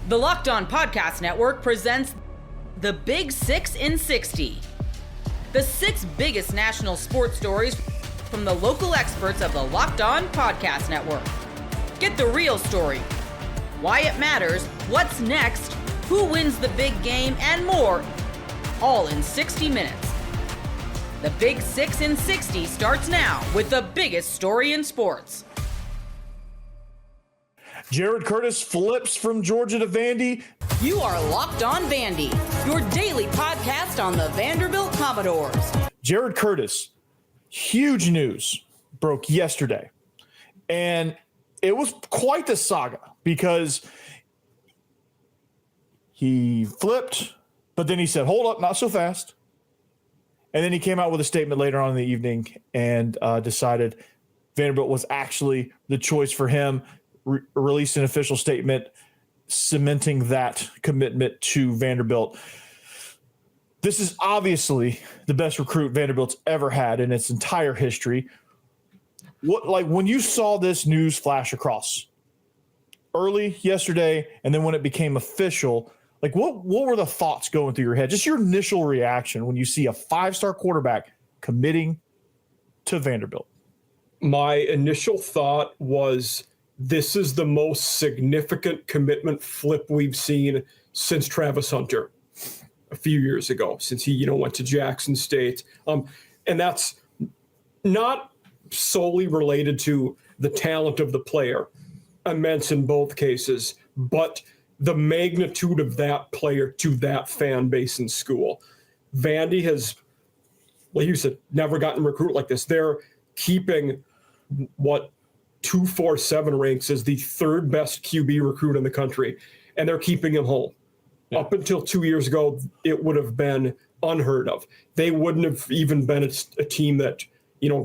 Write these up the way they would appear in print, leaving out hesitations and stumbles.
The Locked On Podcast Network presents the Big 6 in 60. The 6 biggest national sports stories from the local experts of the Locked On Podcast Network. Get the real story, why it matters, what's next, who wins the big game, and more, all in 60 minutes. The Big 6 in 60 starts now with the biggest story in sports. Jared Curtis flips from Georgia to Vandy. You are Locked On Vandy, your daily podcast on the Vanderbilt Commodores. Jared Curtis, huge news, broke yesterday. And it was quite the saga because he flipped, but then he said, hold up, not so fast. And then he came out with a statement later on in the evening and decided Vanderbilt was actually the choice for him. Released an official statement cementing that commitment to Vanderbilt. This is obviously the best recruit Vanderbilt's ever had in its entire history. When you saw this news flash across early yesterday, and then when it became official, what were the thoughts going through your head? Just your initial reaction when you see a 5-star quarterback committing to Vanderbilt. My initial thought was, this is the most significant commitment flip we've seen since Travis Hunter a few years ago, since he, went to Jackson State. And that's not solely related to the talent of the player, immense in both cases, but the magnitude of that player to that fan base in school. Vandy has, like you said, never gotten a recruit like this. They're keeping what 247 ranks as the third best QB recruit in the country, and they're keeping him home. Yeah. Up until 2 years ago, it would have been unheard of. They wouldn't have even been a team that,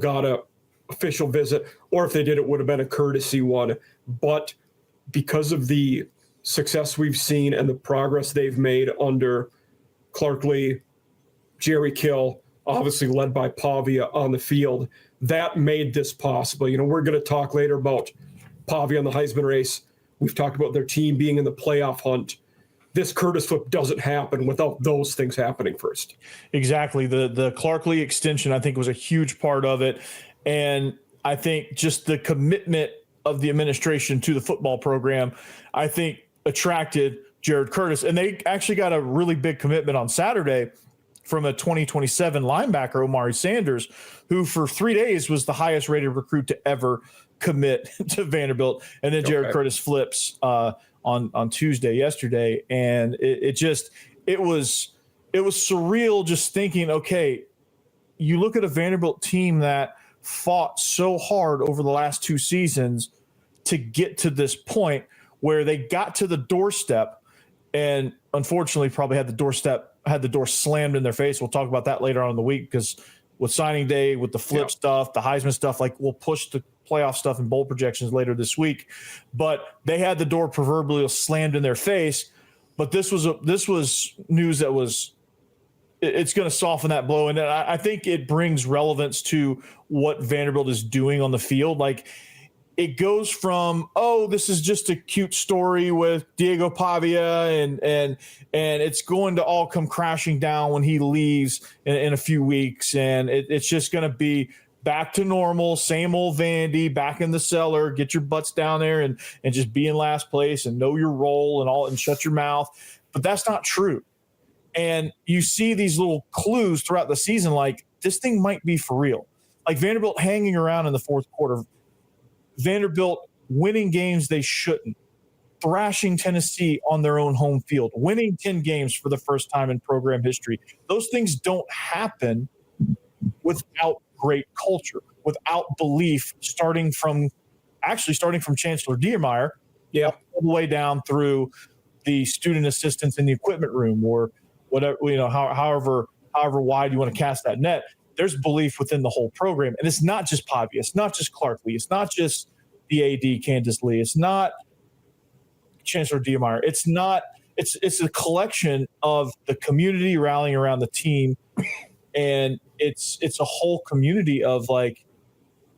got a official visit, or if they did, it would have been a courtesy one. But because of the success we've seen and the progress they've made under Clark Lee, Jerry Kill, obviously led by Pavia on the field, that made this possible. We're going to talk later about Pavia and the Heisman race. We've talked about their team being in the playoff hunt. This Curtis flip doesn't happen without those things happening first. Exactly. The Clark Lee extension, I think, was a huge part of it. And I think just the commitment of the administration to the football program, I think, attracted Jared Curtis. And they actually got a really big commitment on Saturday from a 2027 linebacker, Omari Sanders, who for 3 days was the highest rated recruit to ever commit to Vanderbilt. And then Jared Curtis flips on Tuesday yesterday. And it was surreal just thinking, okay, you look at a Vanderbilt team that fought so hard over the last 2 seasons to get to this point where they got to the doorstep and unfortunately probably had the door slammed in their face. We'll talk about that later on in the week because with signing day, with the flip stuff, the Heisman stuff, we'll push the playoff stuff and bowl projections later this week. But they had the door proverbially slammed in their face. But this was news that it's going to soften that blow. And I think it brings relevance to what Vanderbilt is doing on the field. It goes from, this is just a cute story with Diego Pavia and it's going to all come crashing down when he leaves in a few weeks. And it's just going to be back to normal, same old Vandy, back in the cellar, get your butts down there and just be in last place and know your role and shut your mouth. But that's not true. And you see these little clues throughout the season, this thing might be for real. Vanderbilt hanging around in the fourth quarter, Vanderbilt winning games they shouldn't, thrashing Tennessee on their own home field, winning 10 games for the first time in program history. Those things don't happen without great culture, without belief, starting from Chancellor Diermeyer, all the way down through the student assistants in the equipment room or whatever, however wide you want to cast that net. There's belief within the whole program. And it's not just Pavia. It's not just Clark Lee. It's not just the AD, Candace Lee. It's not Chancellor Diermeyer. It's a collection of the community rallying around the team. And it's a whole community of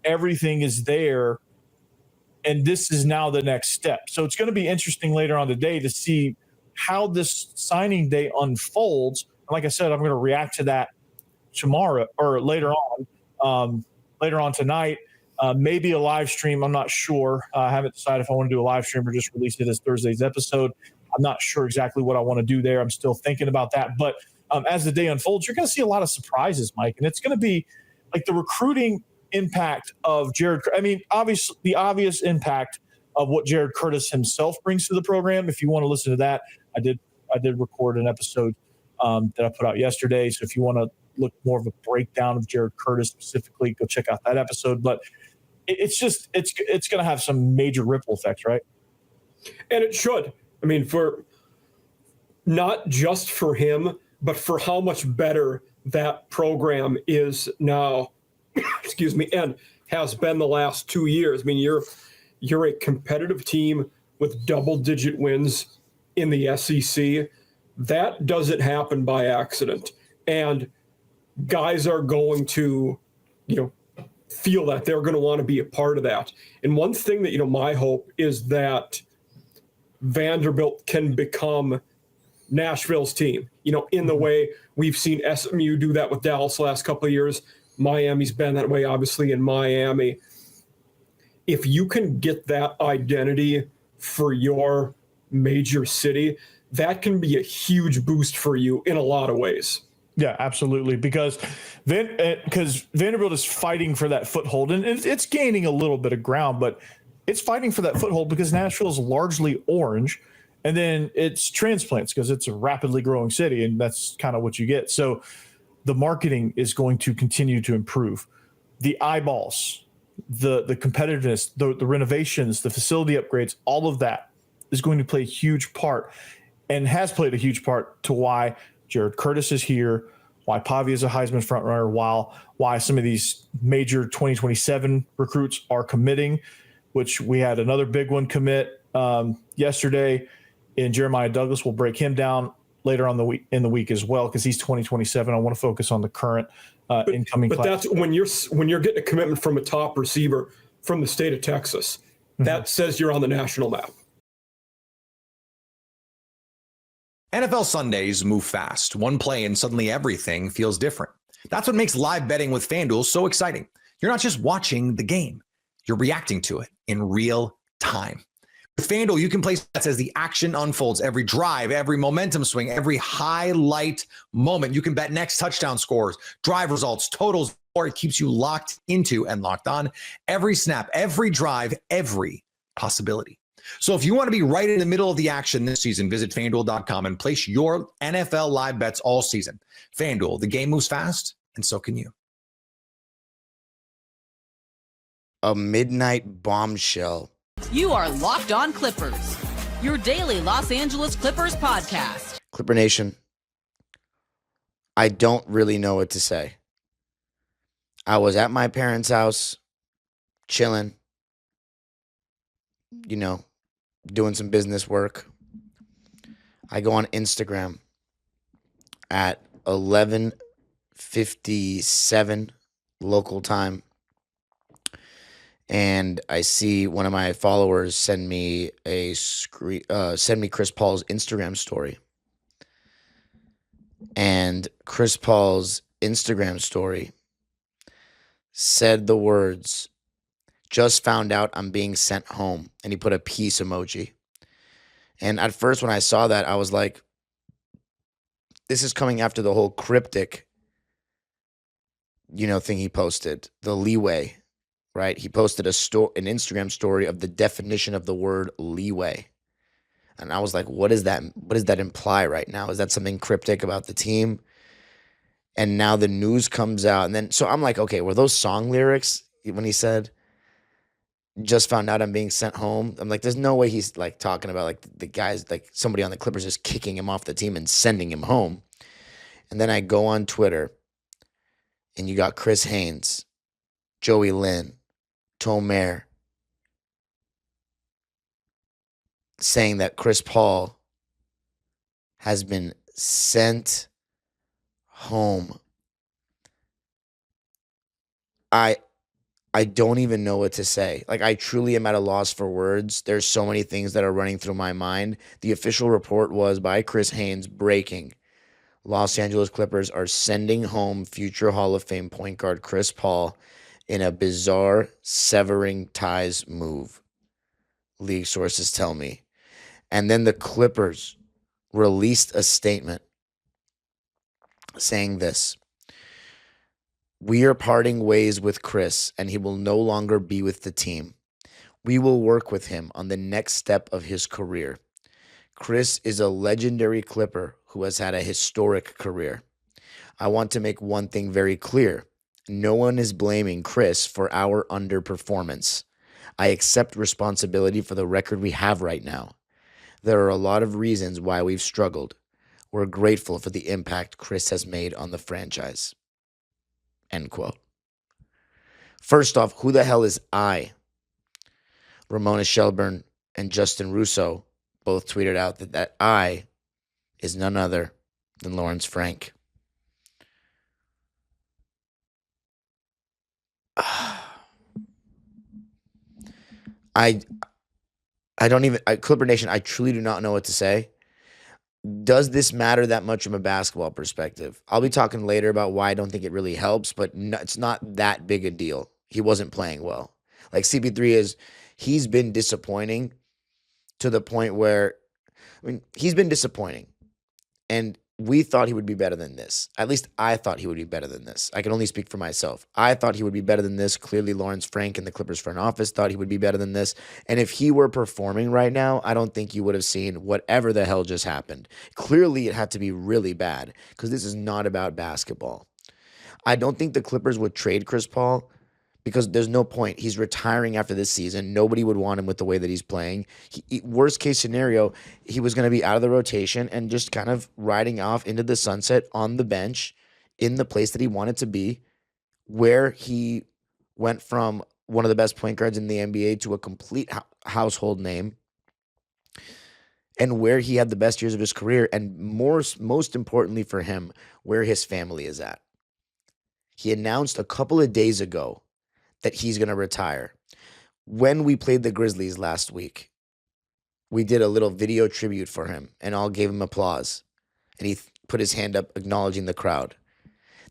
everything is there And this is now the next step. So it's going to be interesting later on today to see how this signing day unfolds. Like I said, I'm going to react to that tomorrow or later on tonight. Maybe a live stream. I'm not sure. I haven't decided if I want to do a live stream or just release it as Thursday's episode. I'm not sure exactly what I want to do there. I'm still thinking about that. But as the day unfolds, you're going to see a lot of surprises, Mike. And it's going to be like the recruiting impact of Jared. I mean, obviously, the obvious impact of what Jared Curtis himself brings to the program. If you want to listen to that, I did record an episode that I put out yesterday. So if you want to look more of a breakdown of Jared Curtis specifically, go check out that episode. But it's going to have some major ripple effects, right? And it should. I mean, for not just for him, but for how much better that program is now, excuse me, and has been the last 2 years. I mean, you're a competitive team with double-digit wins in the SEC. That doesn't happen by accident. And guys are going to, feel that they're going to want to be a part of that. And one thing that, my hope is that Vanderbilt can become Nashville's team, in the way we've seen SMU do that with Dallas the last couple of years. Miami's been that way, obviously, in Miami. If you can get that identity for your major city, that can be a huge boost for you in a lot of ways. Yeah, absolutely. Because Vanderbilt is fighting for that foothold, and it's gaining a little bit of ground, but it's fighting for that foothold because Nashville is largely orange, and then it's transplants because it's a rapidly growing city, and that's kind of what you get. So the marketing is going to continue to improve. The eyeballs, the competitiveness, the renovations, the facility upgrades, all of that is going to play a huge part and has played a huge part to why Jared Curtis is here, why Pavia is a Heisman frontrunner, why some of these major 2027 recruits are committing, which we had another big one commit yesterday in Jeremiah Douglas. We'll break him down later on in the week as well because he's 2027. I want to focus on the current incoming class. But that's when you're getting a commitment from a top receiver from the state of Texas. That says you're on the national map. NFL Sundays move fast. One play and suddenly everything feels different. That's what makes live betting with FanDuel so exciting. You're not just watching the game, you're reacting to it in real time. With FanDuel, you can place bets as the action unfolds. Every drive, every momentum swing, every highlight moment. You can bet next touchdown scores, drive results, totals, or it keeps you locked into and locked on every snap, every drive, every possibility. So if you want to be right in the middle of the action this season, visit FanDuel.com and place your NFL live bets all season. FanDuel, the game moves fast, and so can you. A midnight bombshell. You are Locked On Clippers, your daily Los Angeles Clippers podcast. Clipper Nation, I don't really know what to say. I was at my parents' house, chilling, doing some business work. I go on Instagram at 11:57 local time, and I see one of my followers send me Chris Paul's Instagram story. And Chris Paul's Instagram story said the words, "Just found out I'm being sent home." And he put a peace emoji. And at first when I saw that, I was like, this is coming after the whole cryptic, thing he posted, the leeway, right? He posted an Instagram story of the definition of the word leeway. And I was like, what does that imply right now? Is that something cryptic about the team? And now the news comes out. And then, so I'm like, okay, were those song lyrics when he said, "Just found out I'm being sent home"? I'm like, there's no way he's like talking about like the guys, like somebody on the Clippers is kicking him off the team and sending him home. And then I go on Twitter and you got Chris Haynes, Joey Lynn, Tomer saying that Chris Paul has been sent home. I don't even know what to say. Like, I truly am at a loss for words. There's so many things that are running through my mind. The official report was by Chris Haynes, breaking: Los Angeles Clippers are sending home future Hall of Fame point guard Chris Paul in a bizarre severing ties move, league sources tell me. And then the Clippers released a statement saying this: "We are parting ways with Chris, and he will no longer be with the team. We will work with him on the next step of his career. Chris is a legendary Clipper who has had a historic career. I want to make one thing very clear. No one is blaming Chris for our underperformance. I accept responsibility for the record we have right now. There are a lot of reasons why we've struggled. We're grateful for the impact Chris has made on the franchise." End quote. First off, who the hell is I? Ramona Shelburne and Justin Russo both tweeted out that I is none other than Lawrence Frank. Clipper Nation, I truly do not know what to say. Does this matter that much from a basketball perspective? I'll be talking later about why I don't think it really helps, but it's not that big a deal. He wasn't playing well. Like CP3 he's been disappointing to the point where, he's been disappointing. And we thought he would be better than this. At least I thought he would be better than this. I can only speak for myself. I thought he would be better than this. Clearly, Lawrence Frank and the Clippers front office thought he would be better than this. And if he were performing right now, I don't think you would have seen whatever the hell just happened. Clearly, it had to be really bad because this is not about basketball. I don't think the Clippers would trade Chris Paul because there's no point. He's retiring after this season. Nobody would want him with the way that he's playing. Worst case scenario, he was going to be out of the rotation and just kind of riding off into the sunset on the bench in the place that he wanted to be, where he went from one of the best point guards in the NBA to a complete household name, and where he had the best years of his career, and most importantly for him, where his family is at. He announced a couple of days ago that he's going to retire. When we played the Grizzlies last week, we did a little video tribute for him and all gave him applause. And he put his hand up acknowledging the crowd.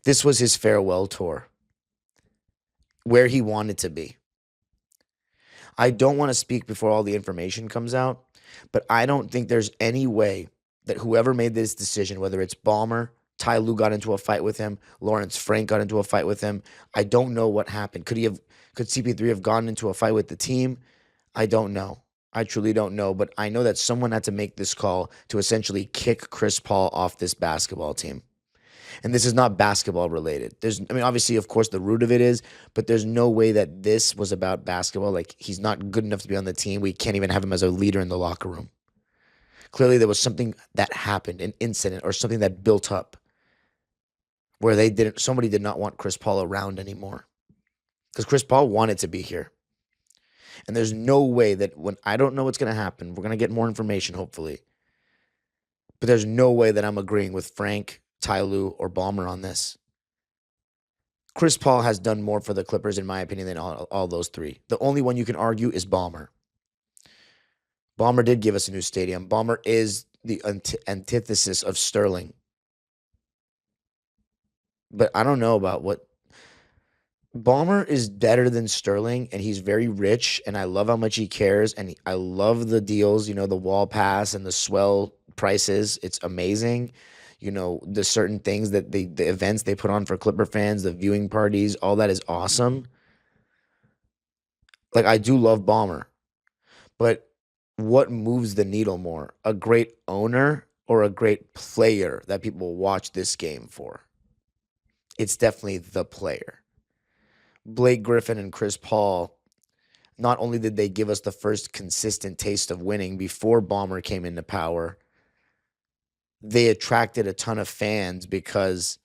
This was his farewell tour, where he wanted to be. I don't want to speak before all the information comes out, but I don't think there's any way that whoever made this decision, whether it's Ballmer, Ty Lue got into a fight with him, Lawrence Frank got into a fight with him. I don't know what happened. Could CP3 have gone into a fight with the team? I don't know. I truly don't know, but I know that someone had to make this call to essentially kick Chris Paul off this basketball team. And this is not basketball related. Obviously, of course, the root of it is, but there's no way that this was about basketball. Like, he's not good enough to be on the team. We can't even have him as a leader in the locker room. Clearly, there was something that happened, an incident or something that built up, where somebody did not want Chris Paul around anymore. Because Chris Paul wanted to be here. And there's no way that I don't know what's going to happen. We're going to get more information, hopefully. But there's no way that I'm agreeing with Frank, Ty Lue, or Ballmer on this. Chris Paul has done more for the Clippers, in my opinion, than all those three. The only one you can argue is Ballmer. Ballmer did give us a new stadium. Ballmer is the antithesis of Sterling. But I don't know about what. Ballmer is better than Sterling, and he's very rich, and I love how much he cares, and I love the deals, the wall pass and the swell prices. It's amazing. The certain things that the events they put on for Clipper fans, the viewing parties, all that is awesome. Like, I do love Ballmer. But what moves the needle more? A great owner or a great player that people watch this game for? It's definitely the player. Blake Griffin and Chris Paul, not only did they give us the first consistent taste of winning before Ballmer came into power, they attracted a ton of fans because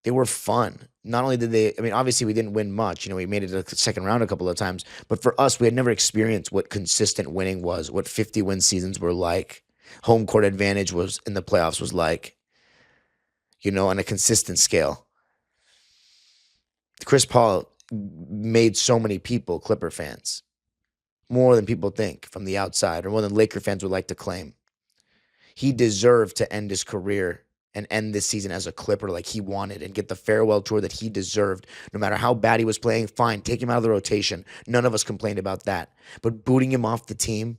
they were fun. Not only did they, obviously we didn't win much. We made it to the second round a couple of times. But for us, we had never experienced what consistent winning was, what 50-win seasons were like. Home court advantage was in the playoffs was like, on a consistent scale. Chris Paul made so many people Clipper fans, more than people think from the outside, or more than Laker fans would like to claim. He deserved to end his career and end this season as a Clipper like he wanted and get the farewell tour that he deserved. No matter how bad he was playing, fine, take him out of the rotation. None of us complained about that. But booting him off the team,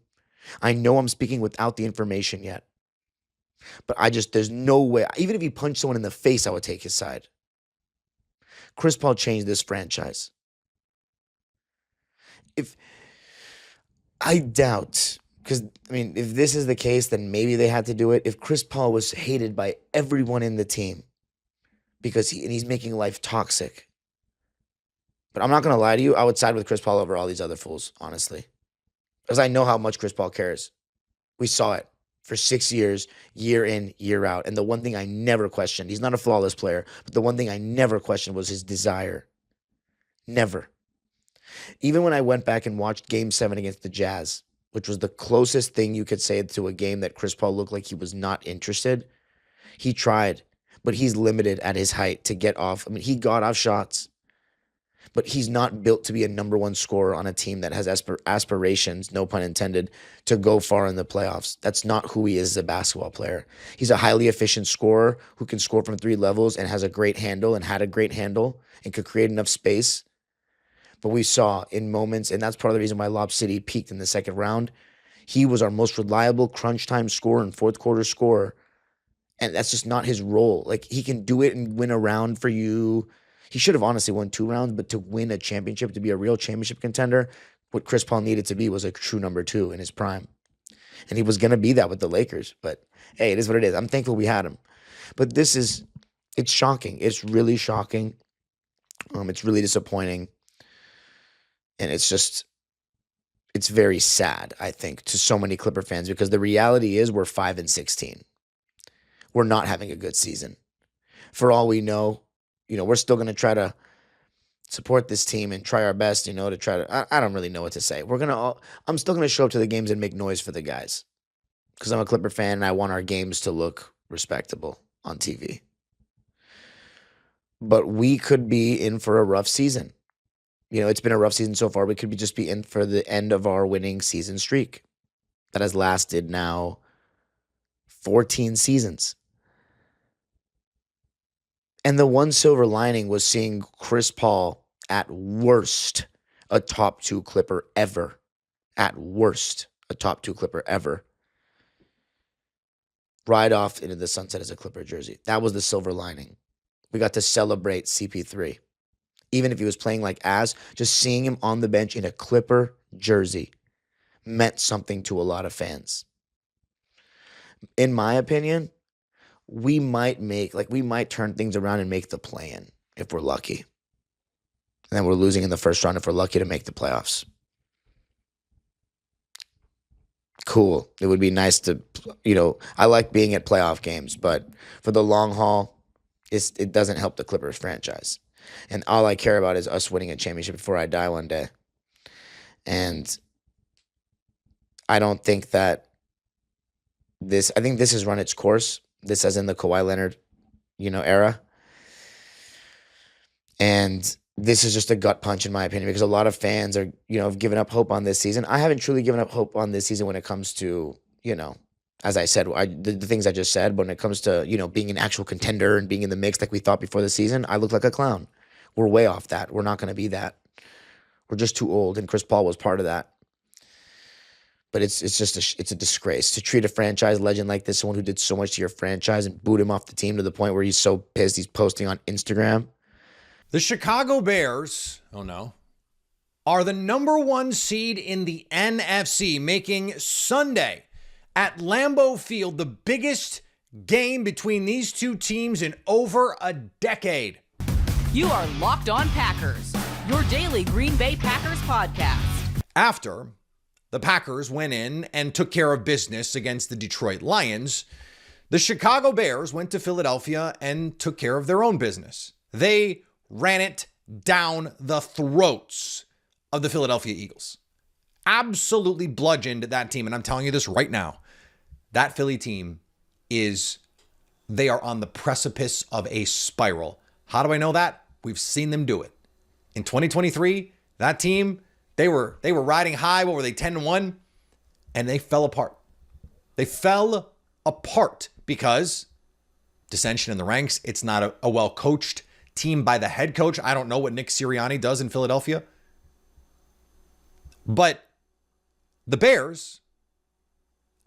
I know I'm speaking without the information yet. But there's no way. Even if he punched someone in the face, I would take his side. Chris Paul changed this franchise. I doubt, because, if this is the case, then maybe they had to do it. If Chris Paul was hated by everyone in the team because he's making life toxic. But I'm not going to lie to you. I would side with Chris Paul over all these other fools, honestly. Because I know how much Chris Paul cares. We saw it for 6 years, year in, year out. And the one thing I never questioned, he's not a flawless player, but the one thing I never questioned was his desire. Never. Even when I went back and watched Game 7 against the Jazz, which was the closest thing you could say to a game that Chris Paul looked like he was not interested, he tried, but he's limited at his height to get off. He got off shots, but he's not built to be a number one scorer on a team that has aspirations, no pun intended, to go far in the playoffs. That's not who he is as a basketball player. He's a highly efficient scorer who can score from 3 levels and has a great handle and had a great handle and could create enough space. But we saw in moments, and that's part of the reason why Lob City peaked in the second round, he was our most reliable crunch time scorer and fourth quarter scorer. And that's just not his role. Like, he can do it and win a round for you. He should have honestly won 2 rounds, but to win a championship, to be a real championship contender, what Chris Paul needed to be was a true number 2 in his prime. And he was going to be that with the Lakers. But hey, it is what it is. I'm thankful we had him. But it's shocking. It's really shocking. It's really disappointing. And it's very sad, I think, to so many Clipper fans, because the reality is we're 5-16. We're not having a good season. For all we know, we're still going to try to support this team and try our best, to try to, I don't really know what to say. I'm still going to show up to the games and make noise for the guys, because I'm a Clipper fan and I want our games to look respectable on TV. But we could be in for a rough season. It's been a rough season so far. We could just be in for the end of our winning season streak that has lasted now 14 seasons. And the one silver lining was seeing Chris Paul, at worst, a top 2 Clipper ever. At worst, a top 2 Clipper ever. Ride off into the sunset as a Clipper jersey. That was the silver lining. We got to celebrate CP3. Even if he was playing like ass, just seeing him on the bench in a Clipper jersey meant something to a lot of fans. In my opinion, we might turn things around and make the play-in if we're lucky. And then we're losing in the first round if we're lucky to make the playoffs. Cool. It would be nice to, I like being at playoff games, but for the long haul, it doesn't help the Clippers franchise. And all I care about is us winning a championship before I die one day. And I don't think that I think this has run its course. This as in the Kawhi Leonard, era. And this is just a gut punch in my opinion, because a lot of fans are, have given up hope on this season. I haven't truly given up hope on this season when it comes to, as I said, the things I just said, but when it comes to, being an actual contender and being in the mix like we thought before the season, I look like a clown. We're way off that. We're not going to be that. We're just too old, and Chris Paul was part of that. But it's a disgrace to treat a franchise legend like this, someone who did so much to your franchise, and boot him off the team to the point where he's so pissed he's posting on Instagram. The Chicago Bears, are the number 1 seed in the NFC, making Sunday at Lambeau Field the biggest game between these two teams in over a decade. You are Locked On Packers, your daily Green Bay Packers podcast. After the Packers went in and took care of business against the Detroit Lions, the Chicago Bears went to Philadelphia and took care of their own business. They ran it down the throats of the Philadelphia Eagles. Absolutely bludgeoned that team. And I'm telling you this right now, that Philly team they are on the precipice of a spiral. How do I know that? We've seen them do it. In 2023, that team, they were riding high. What were they, 10-1? And they fell apart. They fell apart because dissension in the ranks. It's not a well-coached team by the head coach. I don't know what Nick Sirianni does in Philadelphia. But the Bears,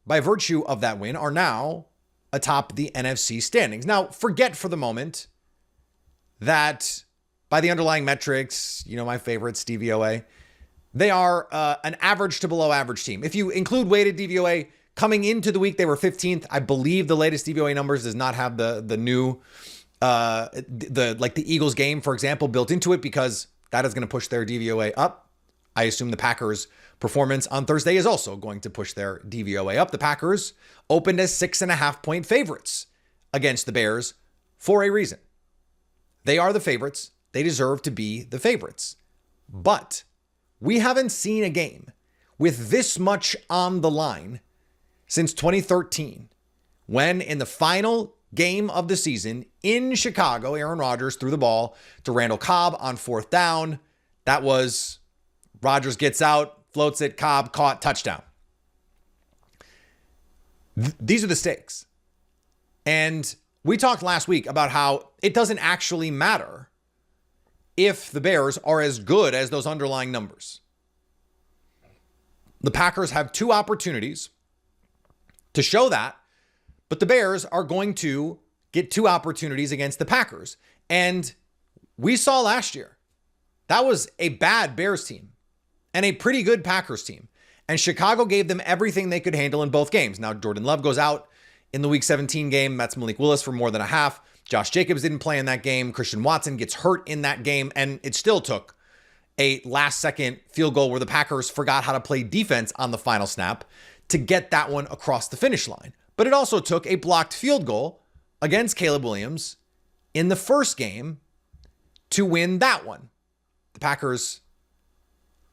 by virtue of that win, are now atop the NFC standings. Now, forget for the moment that by the underlying metrics, my favorite, DVOA, they are an average to below average team. If you include weighted DVOA, coming into the week, they were 15th. I believe the latest DVOA numbers does not have the new, the Eagles game, for example, built into it, because that is going to push their DVOA up. I assume the Packers' performance on Thursday is also going to push their DVOA up. The Packers opened as 6.5-point favorites against the Bears for a reason. They are the favorites. They deserve to be the favorites. But we haven't seen a game with this much on the line since 2013, when in the final game of the season in Chicago, Aaron Rodgers threw the ball to Randall Cobb on 4th down. That was Rodgers gets out, floats it, Cobb caught, touchdown. These are the stakes. And we talked last week about how it doesn't actually matter if the Bears are as good as those underlying numbers. The Packers have 2 opportunities to show that, but the Bears are going to get 2 opportunities against the Packers. And we saw last year, that was a bad Bears team and a pretty good Packers team. And Chicago gave them everything they could handle in both games. Now, Jordan Love goes out in the Week 17 game. That's Malik Willis for more than a half. Josh Jacobs didn't play in that game. Christian Watson gets hurt in that game. And it still took a last-second field goal where the Packers forgot how to play defense on the final snap to get that one across the finish line. But it also took a blocked field goal against Caleb Williams in the first game to win that one. The Packers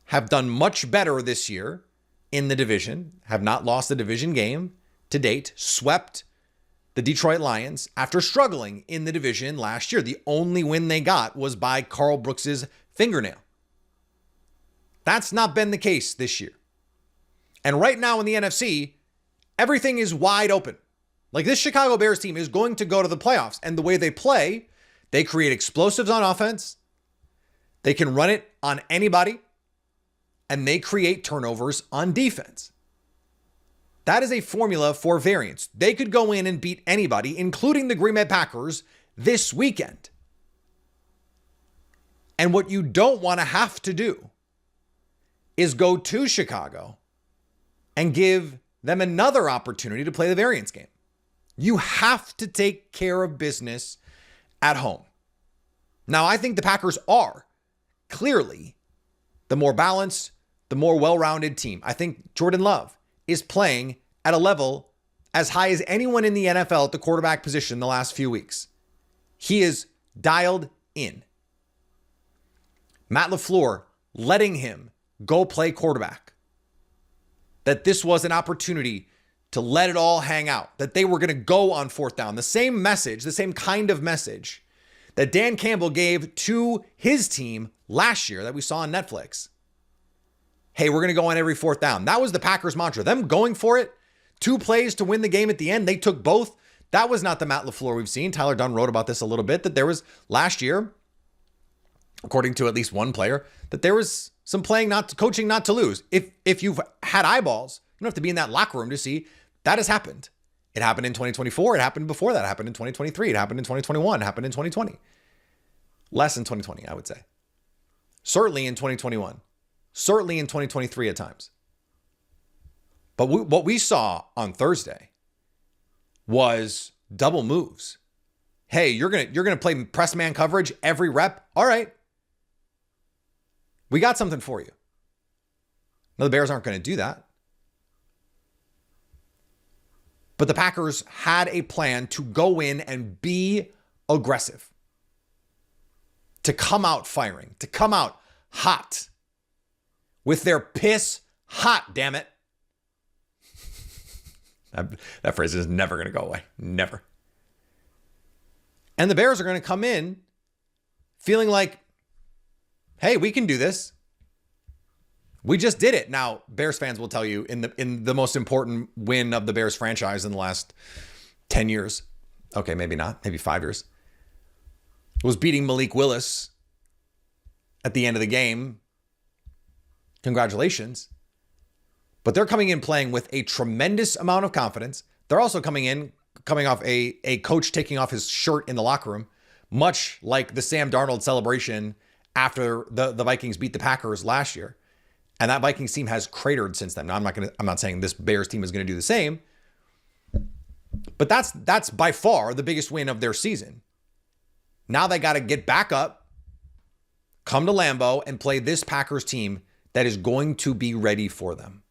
have done much better this year in the division, have not lost a division game to date, swept the Detroit Lions after struggling in the division last year. The only win they got was by Carl Brooks's fingernail. That's not been the case this year. And right now in the NFC, everything is wide open. Like, this Chicago Bears team is going to go to the playoffs. And the way they play, they create explosives on offense. They can run it on anybody. And they create turnovers on defense. That is a formula for variance. They could go in and beat anybody, including the Green Bay Packers, this weekend. And what you don't want to have to do is go to Chicago and give them another opportunity to play the variance game. You have to take care of business at home. Now, I think the Packers are clearly the more balanced, the more well-rounded team. I think Jordan Love is playing at a level as high as anyone in the NFL at the quarterback position the last few weeks. He is dialed in. Matt LaFleur letting him go play quarterback. That this was an opportunity to let it all hang out. That they were going to go on 4th down. The same message, the same kind of message that Dan Campbell gave to his team last year that we saw on Netflix. Hey, we're going to go on every 4th down. That was the Packers' mantra. Them going for it. 2 plays to win the game at the end. They took both. That was not the Matt LaFleur we've seen. Tyler Dunn wrote about this a little bit, that there was last year, according to at least one player, that there was some coaching not to lose. If you've had eyeballs, you don't have to be in that locker room to see that has happened. It happened in 2024. It happened before that. It happened in 2023. It happened in 2021. It happened in 2020. Less in 2020, I would say. Certainly in 2021. Certainly in 2023 at times. But what we saw on Thursday was double moves. Hey, you're gonna play press man coverage every rep. All right, we got something for you. No, the Bears aren't going to do that. But the Packers had a plan to go in and be aggressive, to come out firing, to come out hot with their piss hot, damn it. That phrase is never going to go away. Never. And the Bears are going to come in feeling like, hey, we can do this. We just did it. Now, Bears fans will tell you in the most important win of the Bears franchise in the last 10 years. Okay, maybe not. Maybe 5 years. Was beating Malik Willis at the end of the game. Congratulations. But they're coming in playing with a tremendous amount of confidence. They're also coming off a coach taking off his shirt in the locker room, much like the Sam Darnold celebration after the Vikings beat the Packers last year. And that Vikings team has cratered since then. Now, I'm not saying this Bears team is going to do the same, but that's by far the biggest win of their season. Now they got to get back up, come to Lambeau, and play this Packers team that is going to be ready for them.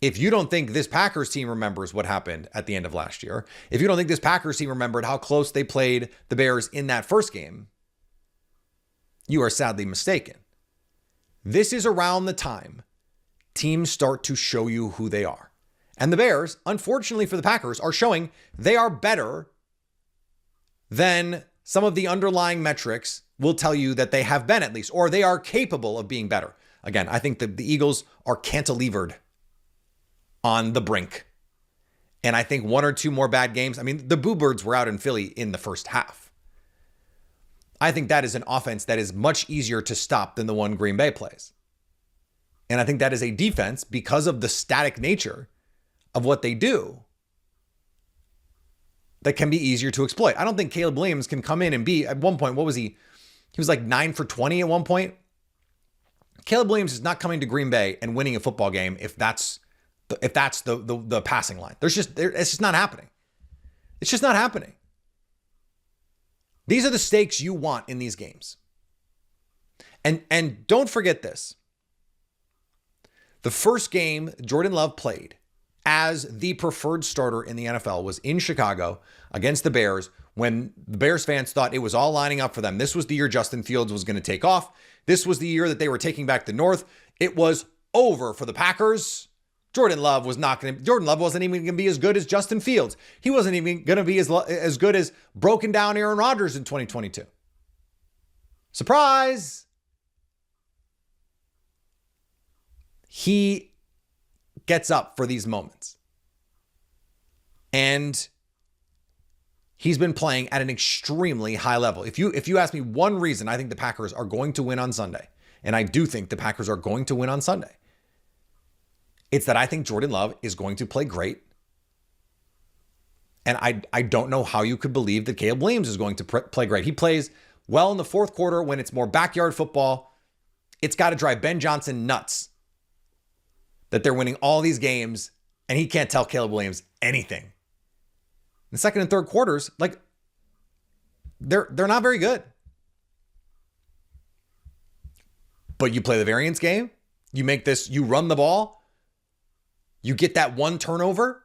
If you don't think this Packers team remembers what happened at the end of last year, if you don't think this Packers team remembered how close they played the Bears in that first game, you are sadly mistaken. This is around the time teams start to show you who they are. And the Bears, unfortunately for the Packers, are showing they are better than some of the underlying metrics will tell you that they have been, at least, or they are capable of being better. Again, I think that the Eagles are cantilevered on the brink. And I think one or two more bad games. I mean, the Boo Birds were out in Philly in the first half. I think that is an offense that is much easier to stop than the one Green Bay plays. And I think that is a defense, because of the static nature of what they do, that can be easier to exploit. I don't think Caleb Williams can come in and be, at one point, what was he? He was like 9 for 20 at one point. Caleb Williams is not coming to Green Bay and winning a football game if that's the passing line. It's just not happening. It's just not happening. These are the stakes you want in these games. And don't forget this. The first game Jordan Love played as the preferred starter in the NFL was in Chicago against the Bears, when the Bears fans thought it was all lining up for them. This was the year Justin Fields was going to take off. This was the year that they were taking back the North. It was over for the Packers. Jordan Love wasn't even going to be as good as Justin Fields. He wasn't even going to be as good as broken down Aaron Rodgers in 2022. Surprise! He gets up for these moments. And he's been playing at an extremely high level. If you ask me one reason I think the Packers are going to win on Sunday, and I do think the Packers are going to win on Sunday, it's that I think Jordan Love is going to play great. And I don't know how you could believe that Caleb Williams is going to play great. He plays well in the fourth quarter when it's more backyard football. It's got to drive Ben Johnson nuts that they're winning all these games and he can't tell Caleb Williams anything. In the second and third quarters, like, they're not very good. But you play the variance game, you run the ball, you get that one turnover.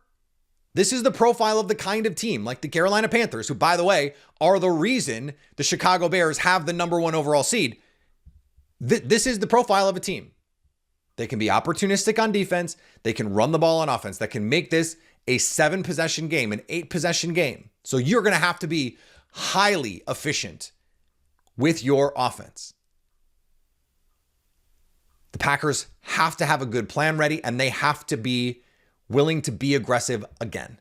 This is the profile of the kind of team like the Carolina Panthers, who, by the way, are the reason the Chicago Bears have the number 1 overall seed. This is the profile of a team. They can be opportunistic on defense. They can run the ball on offense. That can make this a 7-possession game, an 8-possession game. So you're going to have to be highly efficient with your offense. The Packers have to have a good plan ready, and they have to be willing to be aggressive again.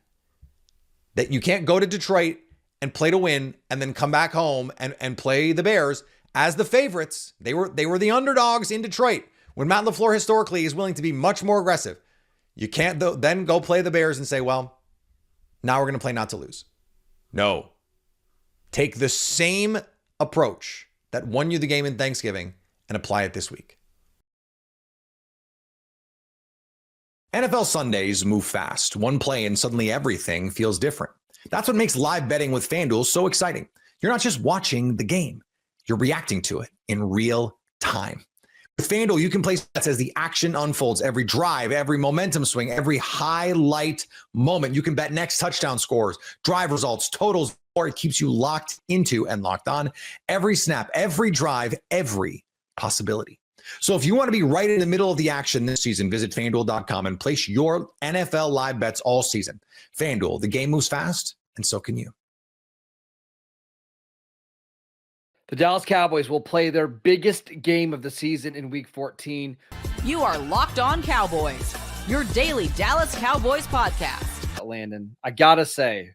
That you can't go to Detroit and play to win and then come back home and play the Bears as the favorites. They were the underdogs in Detroit, when Matt LaFleur historically is willing to be much more aggressive. You can't then go play the Bears and say, well, now we're going to play not to lose. No. Take the same approach that won you the game in Thanksgiving and apply it this week. NFL Sundays move fast. One play and suddenly everything feels different. That's what makes live betting with FanDuel so exciting. You're not just watching the game, you're reacting to it in real time. With FanDuel, you can place bets as the action unfolds. Every drive, every momentum swing, every highlight moment. You can bet next touchdown scores, drive results, totals, or it keeps you locked into and locked on every snap, every drive, every possibility. So if you want to be right in the middle of the action this season, visit FanDuel.com and place your NFL live bets all season. FanDuel, the game moves fast, and so can you. The Dallas Cowboys will play their biggest game of the season in Week 14. You are Locked On Cowboys, your daily Dallas Cowboys podcast. Landon, I gotta say,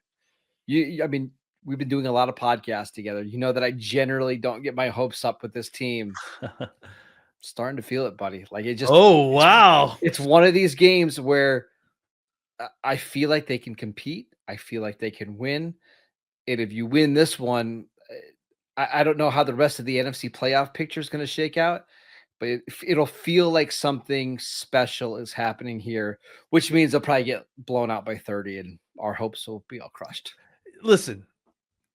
I mean, we've been doing a lot of podcasts together. You know that I generally don't get my hopes up with this team. Starting to feel it, buddy. Like it just. Oh, wow. It's one of these games where I feel like they can compete. I feel like they can win. And if you win this one, I don't know how the rest of the NFC playoff picture is going to shake out, but it'll feel like something special is happening here, which means they'll probably get blown out by 30 and our hopes will be all crushed. Listen,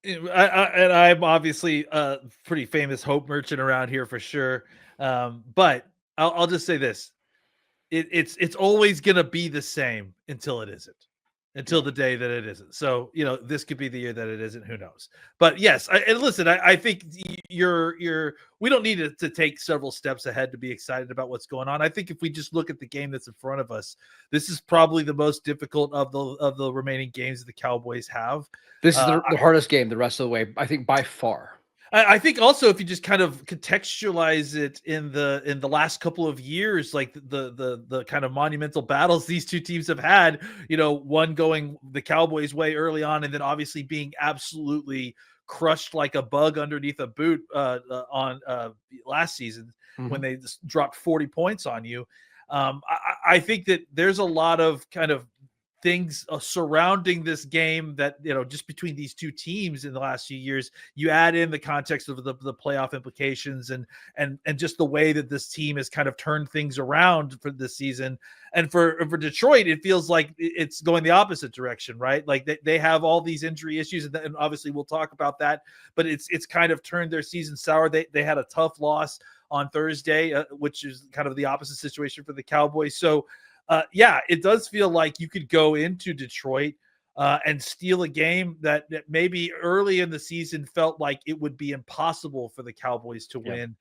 I'm obviously a pretty famous hope merchant around here for sure. But I'll just say this. It's always going to be the same until it isn't. Until the day that it isn't. So, this could be the year that it isn't. Who knows? But yes, I think we don't need to take several steps ahead to be excited about what's going on. I think if we just look at the game that's in front of us, this is probably the most difficult of the remaining games that the Cowboys have. This is the hardest game the rest of the way, I think, by far. I think also if you just kind of contextualize it in the last couple of years, like the kind of monumental battles these two teams have had, one going the Cowboys' way early on, and then obviously being absolutely crushed like a bug underneath a boot on last season when they just dropped 40 points on you. I think that there's a lot of kind of things surrounding this game that, just between these two teams in the last few years, you add in the context of the playoff implications and just the way that this team has kind of turned things around for this season. And for Detroit, it feels like it's going the opposite direction, right? Like they have all these injury issues, and obviously we'll talk about that, but it's kind of turned their season sour. They had a tough loss on Thursday, which is kind of the opposite situation for the Cowboys. So it does feel like you could go into Detroit and steal a game that maybe early in the season felt like it would be impossible for the Cowboys to win.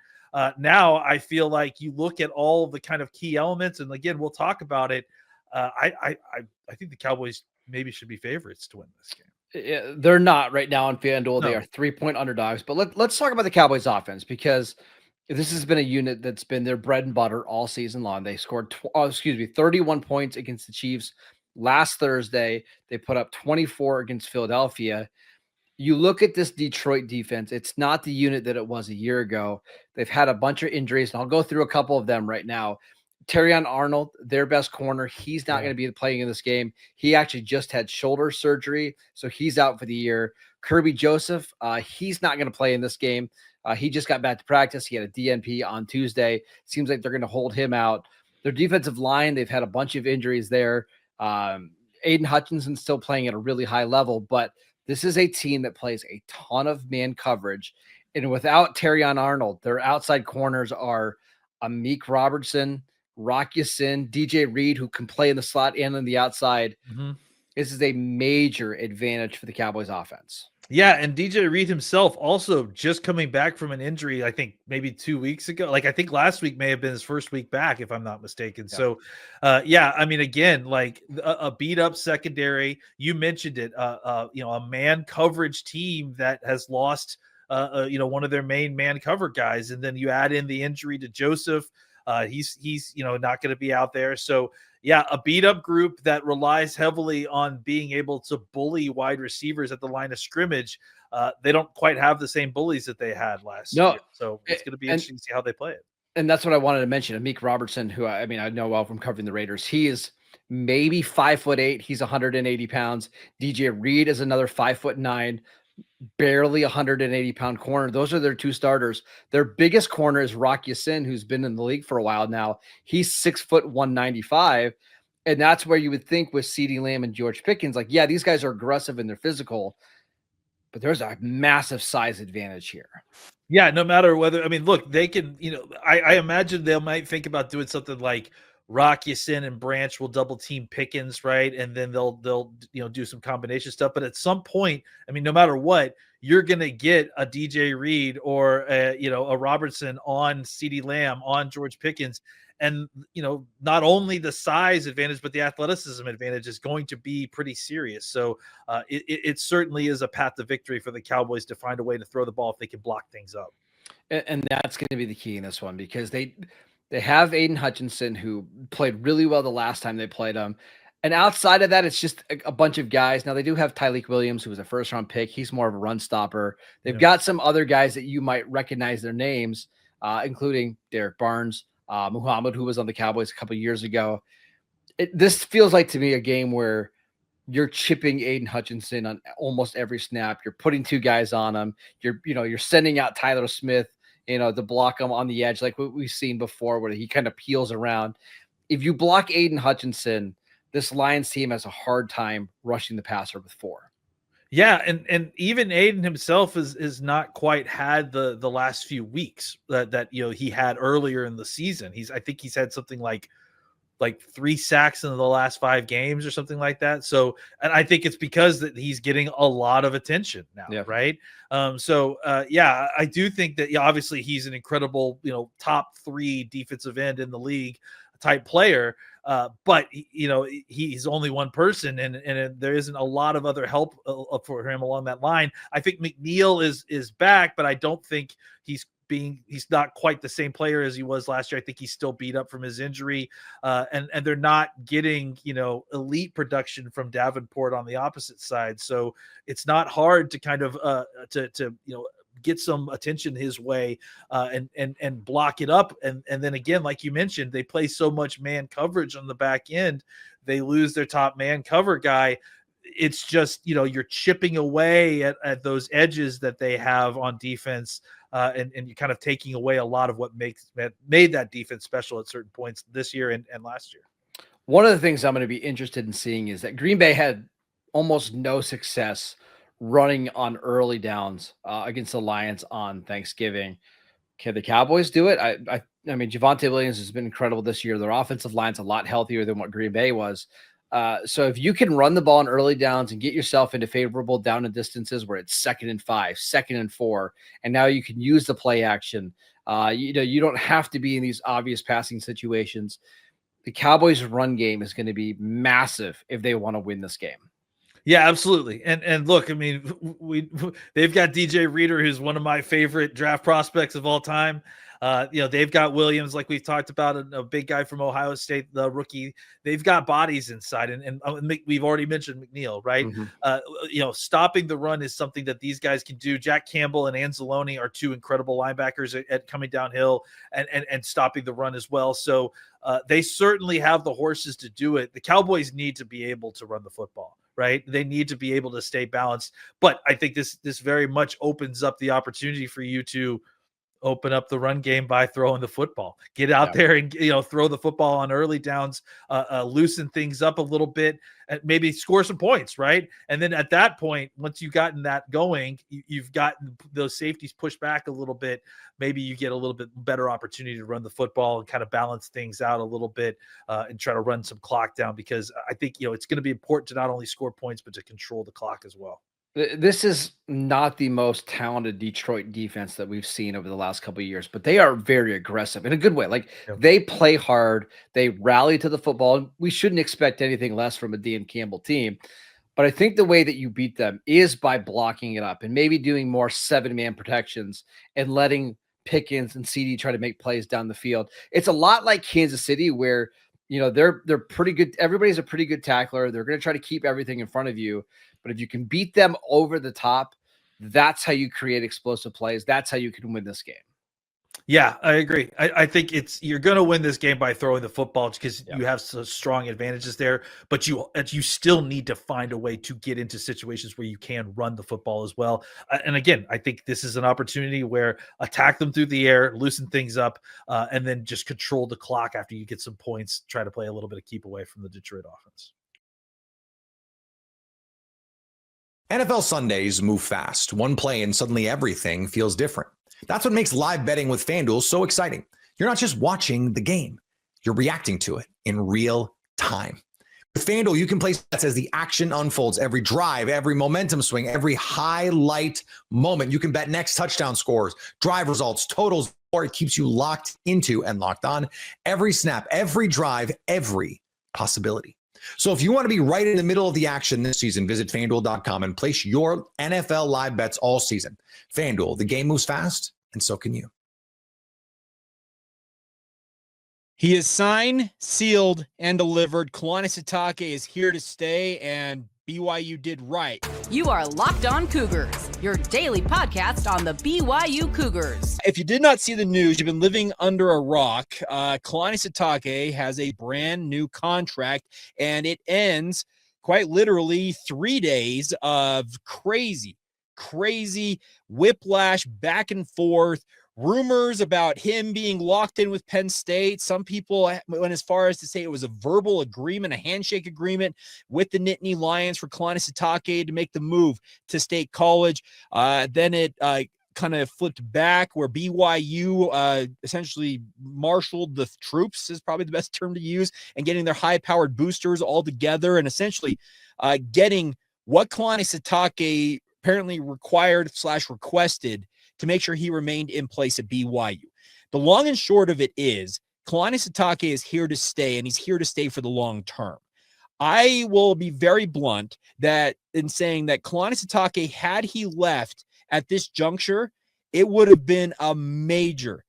Now I feel like you look at all the kind of key elements, and again, we'll talk about it. I think the Cowboys maybe should be favorites to win this game. They're not right now on FanDuel. No. They are 3-point underdogs. But let's talk about the Cowboys offense, because this has been a unit that's been their bread and butter all season long. They scored 31 points against the Chiefs last Thursday. They put up 24 against Philadelphia. You look at this Detroit defense, it's not the unit that it was a year ago. They've had a bunch of injuries, and I'll go through a couple of them right now. Terrion Arnold, their best corner, he's not going to be playing in this game. He actually just had shoulder surgery, so he's out for the year. Kirby Joseph, he's not going to play in this game. He just got back to practice. He had a DNP on Tuesday. Seems like they're going to hold him out. Their defensive line, they've had a bunch of injuries there. Aiden Hutchinson's still playing at a really high level, but this is a team that plays a ton of man coverage. And without Terrion Arnold, their outside corners are Amik Robertson, Rock Ya-Sin, DJ Reed, who can play in the slot and on the outside. This is a major advantage for the Cowboys offense. Yeah, and DJ Reed himself also just coming back from an injury, I think maybe 2 weeks ago. Like I think last week may have been his first week back, if I'm not mistaken. Yeah. So, I mean, again, like a beat up secondary. You mentioned it. A man coverage team that has lost, one of their main man cover guys, and then you add in the injury to Joseph. He's not going to be out there. So. Yeah, a beat-up group that relies heavily on being able to bully wide receivers at the line of scrimmage. They don't quite have the same bullies that they had last year. So it's going to be interesting to see how they play it. And that's what I wanted to mention. Amik Robertson, who I know well from covering the Raiders. He is maybe 5'8". He's 180 pounds. DJ Reed is another 5'9", barely 180-pound corner. Those are their two starters. Their biggest corner is Rock Ya-Sin, who's been in the league for a while now. He's 6'195", and that's where you would think with CeeDee Lamb and George Pickens, like, yeah, these guys are aggressive and they're physical, but there's a massive size advantage here. Yeah, no matter whether, I mean, look, they can, I imagine they might think about doing something like Rock Ya-Sin and Branch will double team Pickens, right? And then they'll do some combination stuff. But at some point, I mean, no matter what, you're going to get a DJ Reed or a Robertson on CeeDee Lamb, on George Pickens. And not only the size advantage, but the athleticism advantage is going to be pretty serious. So it certainly is a path to victory for the Cowboys to find a way to throw the ball if they can block things up. And that's going to be the key in this one, because they have Aiden Hutchinson, who played really well the last time they played him. And outside of that, it's just a bunch of guys. Now, they do have Tyleik Williams, who was a first-round pick. He's more of a run stopper. They've got some other guys that you might recognize their names, including Derek Barnes, Muhammad, who was on the Cowboys a couple of years ago. This feels like, to me, a game where you're chipping Aiden Hutchinson on almost every snap. You're putting two guys on him. You're sending out Tyler Smith, to block him on the edge, like what we've seen before, where he kind of peels around. If you block Aiden Hutchinson, this Lions team has a hard time rushing the passer with 4. Yeah, and even Aiden himself is not quite had the last few weeks that he had earlier in the season. I think he's had something like 3 sacks in the last 5 games or something like that. So, and I think it's because that he's getting a lot of attention now, right? I do think that obviously he's an incredible, top 3 defensive end in the league type player. But he's only one person, and there isn't a lot of other help for him along that line. I think McNeil is back, but I don't think he's not quite the same player as he was last year. I think he's still beat up from his injury, and they're not getting elite production from Davenport on the opposite side. So it's not hard to kind of to get some attention his way and block it up. And then again, like you mentioned, they play so much man coverage on the back end. They lose their top man cover guy. It's just, you're chipping away at those edges that they have on defense. And you're kind of taking away a lot of what made that defense special at certain points this year and last year. One of the things I'm going to be interested in seeing is that Green Bay had almost no success running on early downs against the Lions on Thanksgiving. Can the Cowboys do it? I mean, Javonte Williams has been incredible this year. Their offensive line's a lot healthier than what Green Bay was. So if you can run the ball on early downs and get yourself into favorable down and distances where it's 2nd and 5, 2nd and 4, and now you can use the play action. You don't have to be in these obvious passing situations. The Cowboys' run game is going to be massive if they want to win this game. Yeah, absolutely. And look, I mean, they've got DJ Reader, who's one of my favorite draft prospects of all time. They've got Williams, like we've talked about, a big guy from Ohio State, the rookie. They've got bodies inside, and we've already mentioned McNeil, right? Mm-hmm. Stopping the run is something that these guys can do. Jack Campbell and Anzalone are 2 incredible linebackers at coming downhill and stopping the run as well. So they certainly have the horses to do it. The Cowboys need to be able to run the football, right? They need to be able to stay balanced. But I think this very much opens up the opportunity for you to open up the run game by throwing the football. Get out there and throw the football on early downs, loosen things up a little bit, and maybe score some points, right? And then at that point, once you've gotten that going, you've gotten those safeties pushed back a little bit. Maybe you get a little bit better opportunity to run the football and kind of balance things out a little bit and try to run some clock down, because I think it's going to be important to not only score points but to control the clock as well. This is not the most talented Detroit defense that we've seen over the last couple of years, but they are very aggressive in a good way. Like, they play hard, they rally to the football. We shouldn't expect anything less from a Dan Campbell team. But I think the way that you beat them is by blocking it up and maybe doing more 7-man protections and letting Pickens and CD try to make plays down the field. It's a lot like Kansas City, where they're pretty good. Everybody's a pretty good tackler. They're going to try to keep everything in front of you. But if you can beat them over the top, that's how you create explosive plays. That's how you can win this game. Yeah, I agree. I think you're going to win this game by throwing the football because you have so strong advantages there. But you still need to find a way to get into situations where you can run the football as well. And again, I think this is an opportunity where attack them through the air, loosen things up, and then just control the clock after you get some points. Try to play a little bit of keep away from the Detroit offense. NFL Sundays move fast. One play and suddenly everything feels different. That's what makes live betting with FanDuel so exciting. You're not just watching the game, you're reacting to it in real time. With FanDuel, you can place bets as the action unfolds. Every drive, every momentum swing, every highlight moment. You can bet next touchdown scores, drive results, totals, or it keeps you locked into and locked on every snap, every drive, every possibility. So if you want to be right in the middle of the action this season, visit FanDuel.com and place your NFL live bets all season. FanDuel, the game moves fast, and so can you. He is signed, sealed, and delivered. Kalani Sitake is here to stay, and BYU did right. You are Locked On Cougars, your daily podcast on the BYU Cougars. If you did not see the news, you've been living under a rock. Kalani Sitake has a brand new contract, and it ends quite literally 3 days of crazy whiplash back and forth. Rumors about him being locked in with Penn State. Some people went as far as to say it was a verbal agreement, a handshake agreement with the Nittany Lions for Kalani Sitake to make the move to State College. Then it kind of flipped back where BYU essentially marshaled the troops is probably the best term to use, and getting their high-powered boosters all together and essentially getting what Kalani Sitake apparently required/requested to make sure he remained in place at BYU. The long and short of it is Kalani Sitake is here to stay, and he's here to stay for the long term. I will be very blunt that in saying that Kalani Sitake, had he left at this juncture, it would have been a major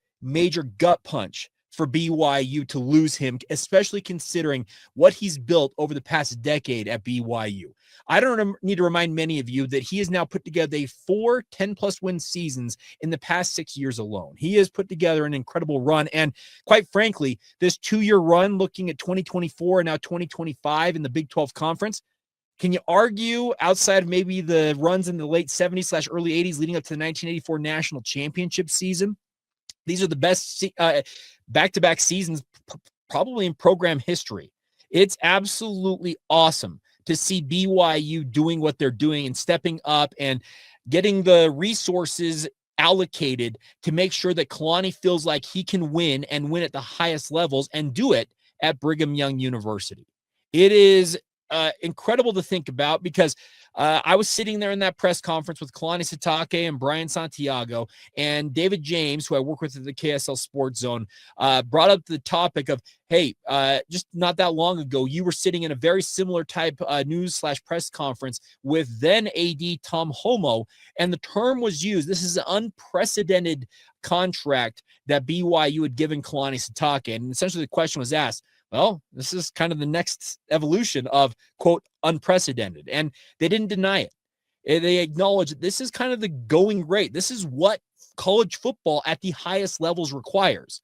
gut punch for BYU to lose him, especially considering what he's built over the past decade at BYU. I don't need to remind many of you that he has now put together 4 10-plus win seasons in the past 6 years alone. He has put together an incredible run. And quite frankly, this 2-year run looking at 2024 and now 2025 in the Big 12 Conference, can you argue outside of maybe the runs in the late 70s/early 80s leading up to the 1984 National Championship season? These are the best back-to-back seasons probably in program history. It's absolutely awesome to see BYU doing what they're doing and stepping up and getting the resources allocated to make sure that Kalani feels like he can win and win at the highest levels and do it at Brigham Young University. It is incredible to think about because I was sitting there in that press conference with Kalani Sitake and Brian Santiago, and David James, who I work with at the KSL Sports Zone, brought up the topic of, hey, just not that long ago, you were sitting in a very similar type news/press conference with then AD Tom Homo, and the term was used. This is an unprecedented contract that BYU had given Kalani Sitake, and essentially the question was asked, well, this is kind of the next evolution of, quote, unprecedented. And they didn't deny it. They acknowledged that this is kind of the going rate. This is what college football at the highest levels requires.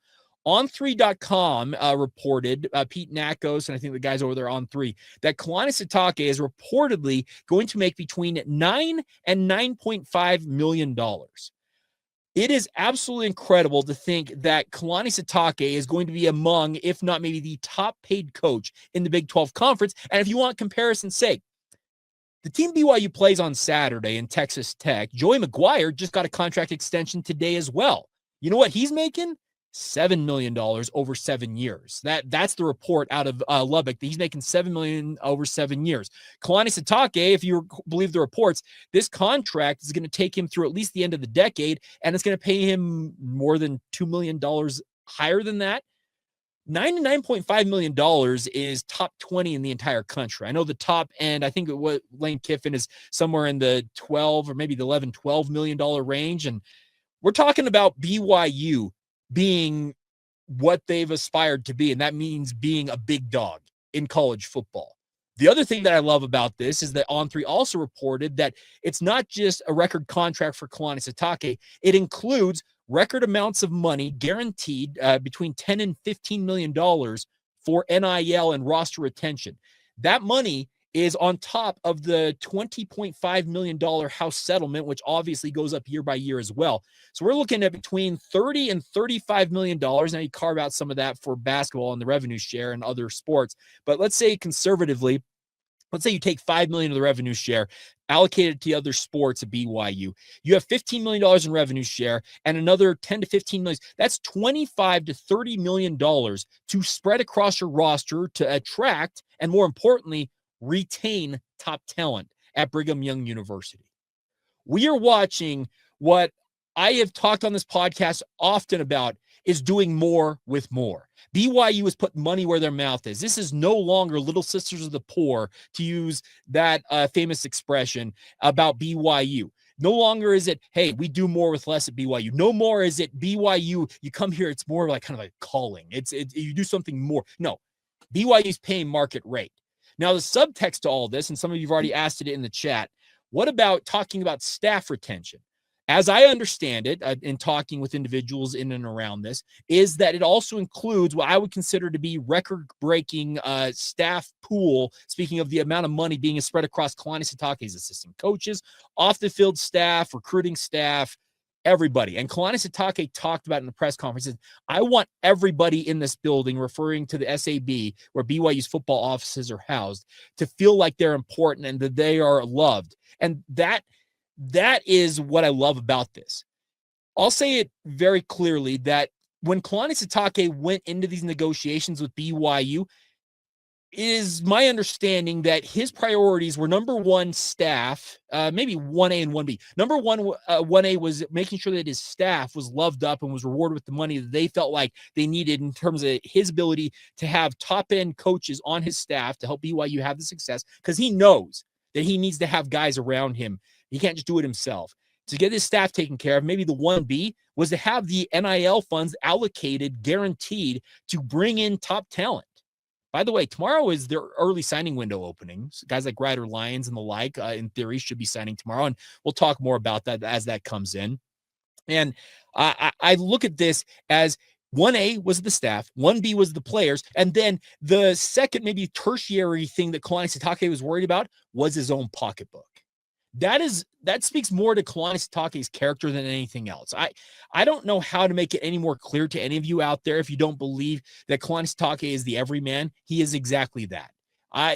On3.com reported, Pete Nakos, and I think the guys over there on 3, that Kalani Sitake is reportedly going to make between $9 and $9.5 million. It is absolutely incredible to think that Kalani Sitake is going to be among, if not maybe the top paid coach in the Big 12 Conference. And if you want comparison's sake, the team BYU plays on Saturday in Texas Tech, Joey McGuire just got a contract extension today as well. You know what he's making? $7 million over 7 years. That's the report out of Lubbock, that he's making $7 million over 7 years. Kalani Sitake, if you believe the reports, this contract is going to take him through at least the end of the decade, and it's going to pay him more than $2 million higher than that. $9 to $9.5 million is top 20 in the entire country. I know the top end, I think what Lane Kiffin is somewhere in the 12 or maybe the 11, $12 million range. And we're talking about BYU being what they've aspired to be, and that means being a big dog in college football. The other thing that I love about this is that On3 also reported that it's not just a record contract for Kalani Sitake. It includes record amounts of money guaranteed between $10 and $15 million for NIL and roster retention. That money is on top of the $20.5 million house settlement, which obviously goes up year by year as well. So we're looking at between $30 and $35 million. Now you carve out some of that for basketball and the revenue share and other sports. But let's say conservatively, let's say you take $5 million of the revenue share, allocate it to other sports at BYU. You have $15 million in revenue share and another 10 to 15 million. That's $25 to $30 million to spread across your roster to attract and, more importantly, retain top talent at Brigham Young University. We are watching what I have talked on this podcast often about is doing more with more. BYU has put money where their mouth is. This is no longer little sisters of the poor, to use that famous expression about BYU. No longer is it, hey, we do more with less at BYU. No more is it BYU, you come here, it's more like kind of like calling. You do something more. No, BYU is paying market rate. Now, the subtext to all this, and some of you have already asked it in the chat, what about talking about staff retention? As I understand it, in talking with individuals in and around this, is that it also includes what I would consider to be record-breaking staff pool, speaking of the amount of money being spread across Kalani Sitake's assistant coaches, off-the-field staff, recruiting staff, everybody. And Kalani Sitake talked about in the press conference, I want everybody in this building, referring to the SAB, where BYU's football offices are housed, to feel like they're important and that they are loved. And that is what I love about this. I'll say it very clearly that when Kalani Sitake went into these negotiations with BYU, it is my understanding that his priorities were, number one, staff, maybe 1A and 1B. Number one, 1A was making sure that his staff was loved up and was rewarded with the money that they felt like they needed in terms of his ability to have top-end coaches on his staff to help BYU have the success, because he knows that he needs to have guys around him. He can't just do it himself. To get his staff taken care of, maybe the 1B was to have the NIL funds allocated, guaranteed, to bring in top talent. By the way, tomorrow is their early signing window openings. Guys like Ryder Lyons and the like, in theory, should be signing tomorrow. And we'll talk more about that as that comes in. And I look at this as 1A was the staff, 1B was the players, and then the second, maybe tertiary thing that Kalani Sitake was worried about was his own pocketbook. That speaks more to Kalani Sitake's character than anything else. I don't know how to make it any more clear to any of you out there if you don't believe that Kalani Sitake is the everyman. He is exactly that.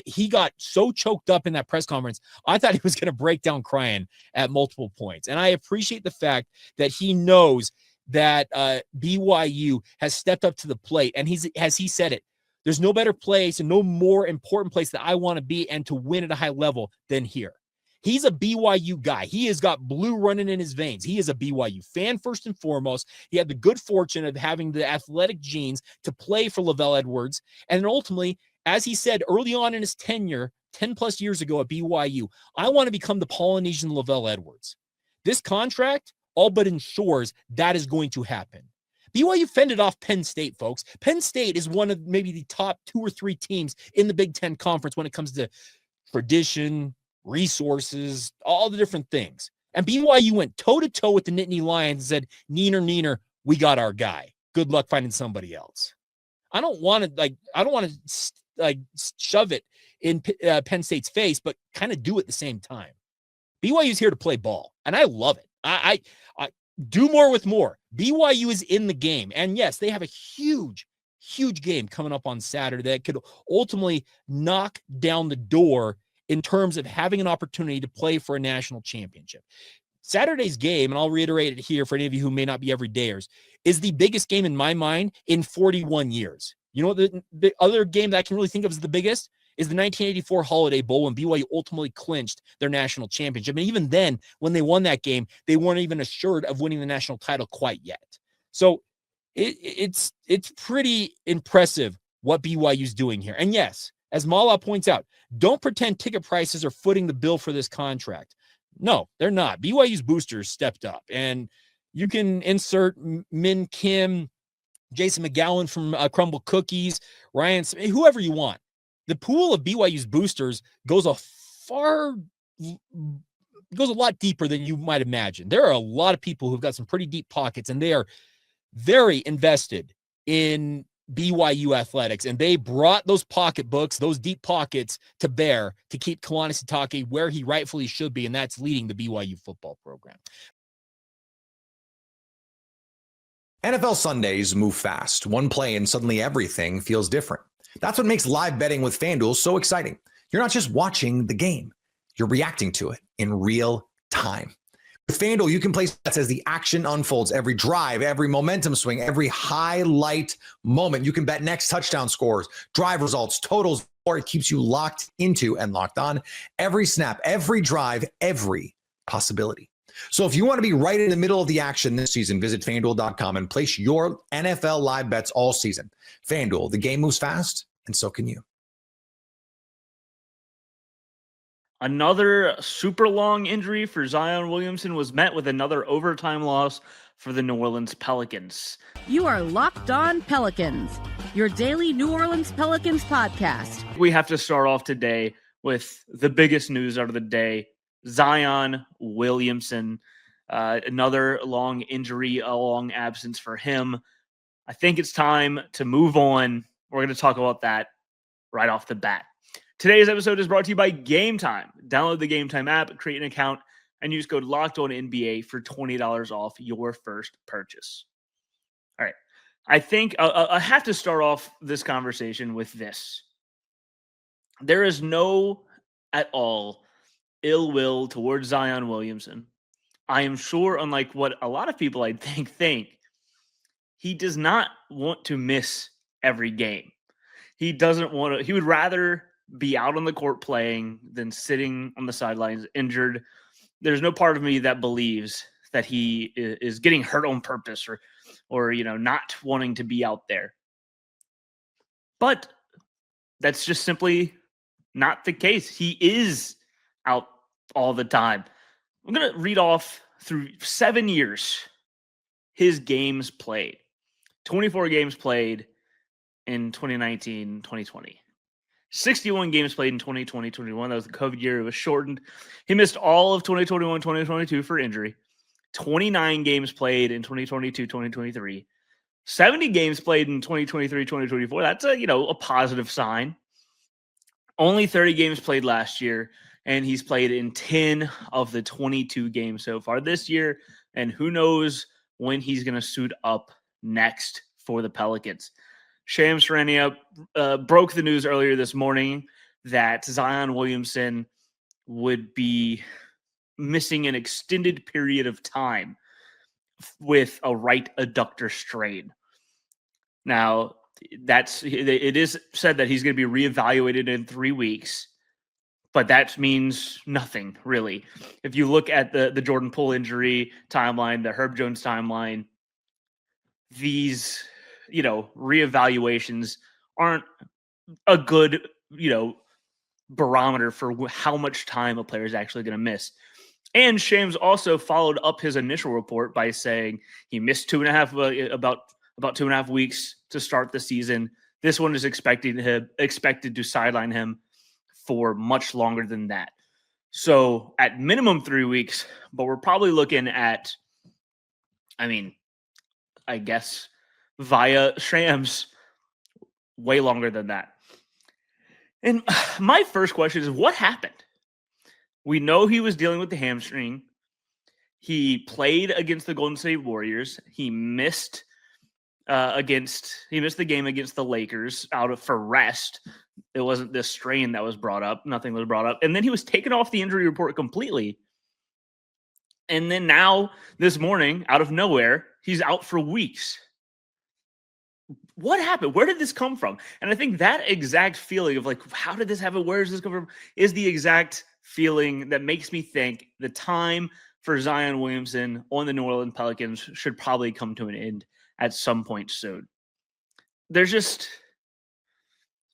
He got so choked up in that press conference, I thought he was going to break down crying at multiple points. And I appreciate the fact that he knows that BYU has stepped up to the plate. And as he said it, there's no better place and no more important place that I want to be and to win at a high level than here. He's a BYU guy. He has got blue running in his veins. He is a BYU fan first and foremost. He had the good fortune of having the athletic genes to play for Lavelle Edwards. And ultimately, as he said early on in his tenure, 10 plus years ago at BYU, I want to become the Polynesian Lavelle Edwards. This contract all but ensures that is going to happen. BYU fended off Penn State, folks. Penn State is one of maybe the top 2 or 3 teams in the Big Ten Conference when it comes to tradition, resources, all the different things. And BYU went toe-to-toe with the Nittany Lions and said, neener, we got our guy. Good luck finding somebody else. I don't want to shove it in Penn State's face, but kind of do it at the same time. BYU's here to play ball, and I love it. I do more with more. BYU is in the game. And yes, they have a huge game coming up on Saturday that could ultimately knock down the door in terms of having an opportunity to play for a national championship. Saturday's game, and I'll reiterate it here for any of you who may not be everydayers, is the biggest game in my mind in 41 years. You know what the other game that I can really think of as the biggest is the 1984 Holiday Bowl when BYU ultimately clinched their national championship. And even then, when they won that game, they weren't even assured of winning the national title quite yet. So it's pretty impressive what BYU's doing here. And yes, as Mala points out, don't pretend ticket prices are footing the bill for this contract. No, they're not. BYU's boosters stepped up. And you can insert Min Kim, Jason McGowan from Crumble Cookies, Ryan Smith, whoever you want. The pool of BYU's boosters goes a lot deeper than you might imagine. There are a lot of people who've got some pretty deep pockets, and they are very invested in BYU athletics, and they brought those pocketbooks, those deep pockets, to bear to keep Kalani Sitake where he rightfully should be, and that's leading the BYU football program. NFL Sundays move fast. One play and suddenly everything feels different. That's what makes live betting with FanDuel so exciting. You're not just watching the game, you're reacting to it in real time. With FanDuel, you can place bets as the action unfolds. Every drive, every momentum swing, every highlight moment. You can bet next touchdown scores, drive results, totals, or it keeps you locked into and locked on every snap, every drive, every possibility. So if you want to be right in the middle of the action this season, visit FanDuel.com and place your NFL live bets all season. FanDuel, the game moves fast, and so can you. Another super long injury for Zion Williamson was met with another overtime loss for the New Orleans Pelicans. You are Locked On Pelicans, your daily New Orleans Pelicans podcast. We have to start off today with the biggest news out of the day. Zion Williamson, another long injury, a long absence for him. I think it's time to move on. We're going to talk about that right off the bat. Today's episode is brought to you by Gametime. Download the Gametime app, create an account, and use code LOCKEDONNBA for $20 off your first purchase. All right. I think I have to start off this conversation with this. There is no at all ill will towards Zion Williamson. I am sure, unlike what a lot of people I think, he does not want to miss every game. He doesn't want to, he would rather be out on the court playing than sitting on the sidelines injured. There's no part of me that believes that he is getting hurt on purpose or not wanting to be out there. But that's just simply not the case. He is out all the time. I'm going to read off through 7 years his games played. 24 games played in 2019, 2020. 61 games played in 2020, 21. That was the COVID year. It was shortened. He missed all of 2021, 2022 for injury. 29 games played in 2022, 2023. 70 games played in 2023, 2024. That's a positive sign. Only 30 games played last year, and he's played in 10 of the 22 games so far this year. And who knows when he's going to suit up next for the Pelicans. Shams Charania broke the news earlier this morning that Zion Williamson would be missing an extended period of time with a right adductor strain. Now, it is said that he's going to be reevaluated in 3 weeks, but that means nothing, really. If you look at the Jordan Poole injury timeline, the Herb Jones timeline, these reevaluations aren't a good, barometer for how much time a player is actually going to miss. And Shams also followed up his initial report by saying he missed about 2.5 weeks to start the season. This one is expected to sideline him for much longer than that. So at minimum 3 weeks, but we're probably looking at, I guess, via Shams, way longer than that. And my first question is, what happened? We know he was dealing with the hamstring. He played against the Golden State Warriors. He missed the game against the Lakers for rest. It wasn't this strain that was brought up. Nothing was brought up. And then he was taken off the injury report completely. And then now, this morning, out of nowhere, he's out for weeks. What happened? Where did this come from? And I think that exact feeling of how did this happen? Where does this come from? Is the exact feeling that makes me think the time for Zion Williamson on the New Orleans Pelicans should probably come to an end at some point soon. There's just,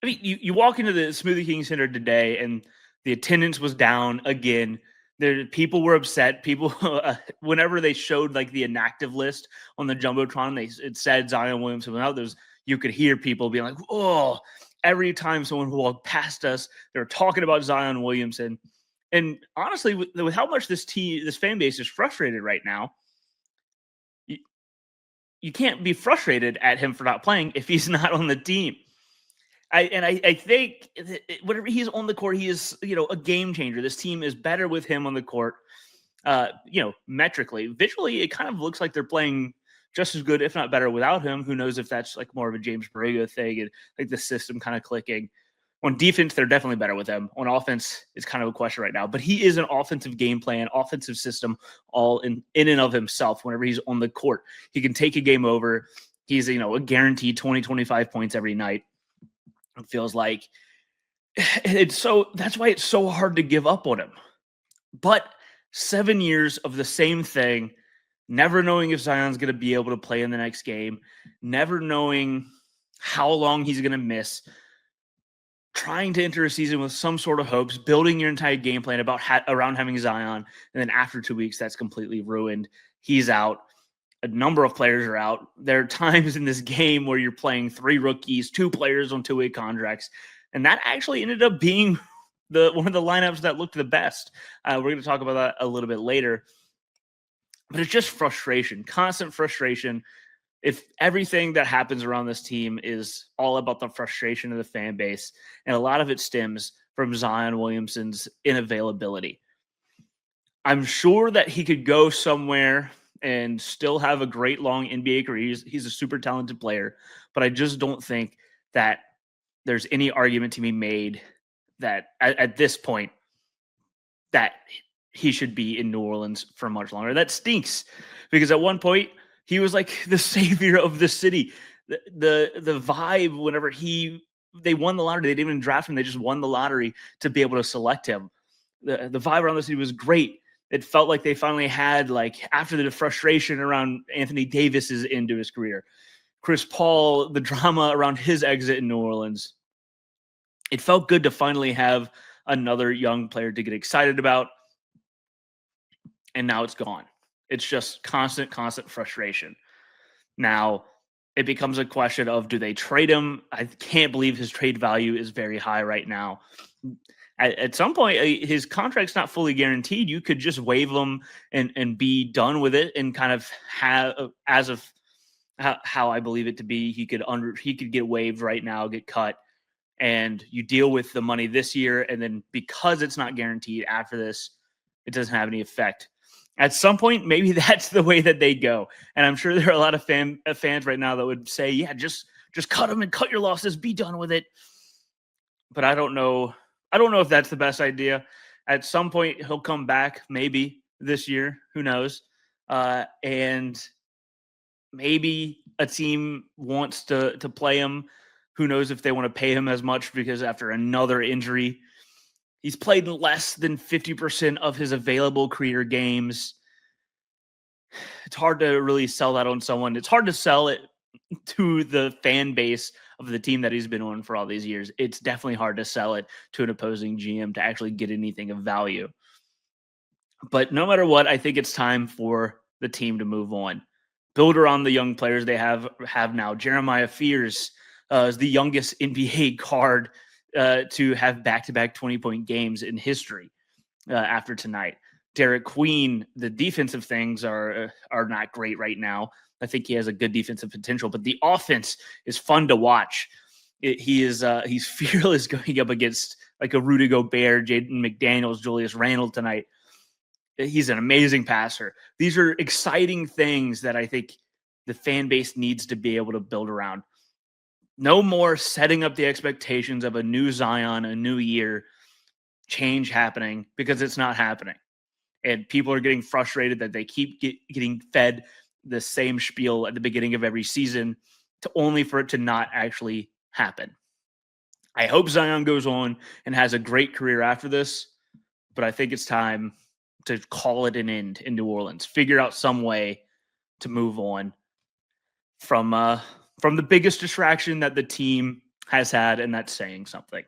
you walk into the Smoothie King Center today and the attendance was down again. People were upset. People, whenever they showed the inactive list on the Jumbotron, it said Zion Williamson went out. You could hear people being like, oh, every time someone walked past us, they're talking about Zion Williamson. And honestly, with how much this fan base is frustrated right now, you can't be frustrated at him for not playing if he's not on the team. I think whenever he's on the court, he is, a game changer. This team is better with him on the court, metrically. Visually, it kind of looks like they're playing just as good, if not better, without him. Who knows if that's more of a James Borrego thing and the system kind of clicking. On defense, they're definitely better with him. On offense, it's kind of a question right now. But he is an offensive game plan, offensive system, all in and of himself. Whenever he's on the court, he can take a game over. He's a guaranteed 20, 25 points every night. It feels like that's why it's so hard to give up on him. But 7 years of the same thing, never knowing if Zion's going to be able to play in the next game, never knowing how long he's going to miss, trying to enter a season with some sort of hopes, building your entire game plan around having Zion, and then after 2 weeks, that's completely ruined. He's out. A number of players are out. There are times in this game where you're playing 3 rookies, 2 players on 2-way contracts, and that actually ended up being one of the lineups that looked the best. We're going to talk about that a little bit later. But it's just frustration, constant frustration. If everything that happens around this team is all about the frustration of the fan base, and a lot of it stems from Zion Williamson's inavailability. I'm sure that he could go somewhere and still have a great long NBA career. He's a super talented player, but I just don't think that there's any argument to be made that at this point that he should be in New Orleans for much longer. That stinks, because at one point he was like the savior of the city. The vibe whenever they won the lottery, they didn't even draft him. They just won the lottery to be able to select him. The vibe around the city was great. It felt like they finally had, like, after the frustration around Anthony Davis's end to his career, Chris Paul, the drama around his exit in New Orleans, it felt good to finally have another young player to get excited about. And now it's gone. It's just constant frustration. Now, it becomes a question of, do they trade him? I can't believe his trade value is very high right now. At some point, his contract's not fully guaranteed. You could just waive him and be done with it, and kind of have, as of how I believe it to be, he could get waived right now, get cut, and you deal with the money this year, and then because it's not guaranteed after this, it doesn't have any effect. At some point, maybe that's the way that they go. And I'm sure there are a lot of fans right now that would say, yeah, just cut him and cut your losses, be done with it. But I don't know. I don't know if that's the best idea. At some point, he'll come back, maybe this year. Who knows? And maybe a team wants to play him. Who knows if they want to pay him as much, because after another injury, he's played less than 50% of his available career games. It's hard to really sell that on someone. It's hard to sell it to the fan base of the team that he's been on for all these years. It's definitely hard to sell it to an opposing GM to actually get anything of value. But no matter what, I think it's time for the team to move on. Build around the young players they have now. Jeremiah Fears is the youngest NBA guard to have back-to-back 20-point games in history after tonight. Derek Queen, the defensive things are not great right now. I think he has a good defensive potential, but the offense is fun to watch. He's fearless going up against like a Rudy Gobert, Jaden McDaniels, Julius Randle tonight. He's an amazing passer. These are exciting things that I think the fan base needs to be able to build around. No more setting up the expectations of a new Zion, a new year, change happening, because it's not happening. And people are getting frustrated that they keep getting fed the same spiel at the beginning of every season only for it to not actually happen. I hope Zion goes on and has a great career after this, but I think it's time to call it an end in New Orleans. Figure out some way to move on from the biggest distraction that the team has had, and that's saying something.